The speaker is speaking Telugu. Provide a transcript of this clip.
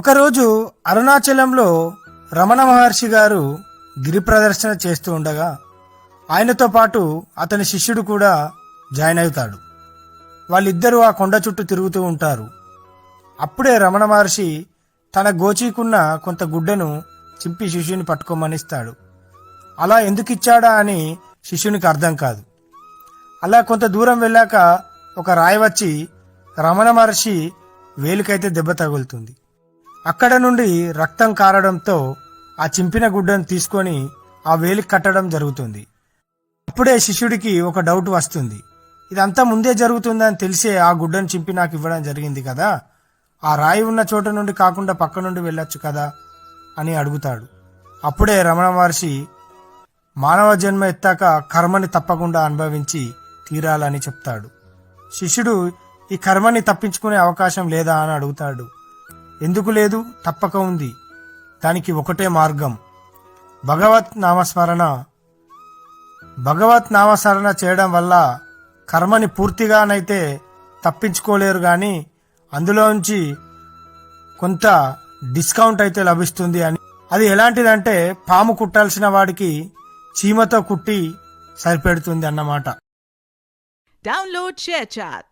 ఒకరోజు అరుణాచలంలో రమణ మహర్షి గారు గిరి ప్రదర్శన చేస్తూ ఉండగా ఆయనతో పాటు అతని శిష్యుడు కూడా జాయిన్ అవుతాడు. వాళ్ళిద్దరూ ఆ కొండ చుట్టూ తిరుగుతూ ఉంటారు. అప్పుడే రమణ మహర్షి తన గోచీకున్న కొంత గుడ్డను చింపి శిష్యుని పట్టుకోమనిస్తాడు. అలా ఎందుకిచ్చాడా అని శిష్యునికి అర్థం కాదు. అలా కొంత దూరం వెళ్ళాక ఒక రాయి వచ్చి రమణ మహర్షి వేలికైతే దెబ్బ తగులుతుంది. అక్కడ నుండి రక్తం కారడంతో ఆ చింపిన గుడ్డను తీసుకొని ఆ వేలికి కట్టడం జరుగుతుంది. అప్పుడే శిష్యుడికి ఒక డౌట్ వస్తుంది. ఇదంతా ముందే జరుగుతుందని తెలిసే ఆ గుడ్డను చింపి నాకు ఇవ్వడం జరిగింది కదా, ఆ రాయి ఉన్న చోట నుండి కాకుండా పక్క నుండి వెళ్ళొచ్చు కదా అని అడుగుతాడు. అప్పుడే రమణ మహర్షి మానవ జన్మ ఎత్తాక కర్మని తప్పకుండా అనుభవించి తీరాలని చెప్తాడు. శిష్యుడు ఈ కర్మని తప్పించుకునే అవకాశం లేదా అని అడుగుతాడు. ఎందుకు లేదు, తప్పక ఉంది. దానికి ఒకటే మార్గం, భగవత్ నామస్మరణ చేయడం వల్ల కర్మని పూర్తిగానైతే తప్పించుకోలేరు, కానీ అందులోంచి కొంత డిస్కౌంట్ అయితే లభిస్తుంది అని. అది ఎలాంటిదంటే పాము కుట్టాల్సిన వాడికి చీమతో కుట్టి సరిపెడుతుంది అన్నమాట. Download ShareChat.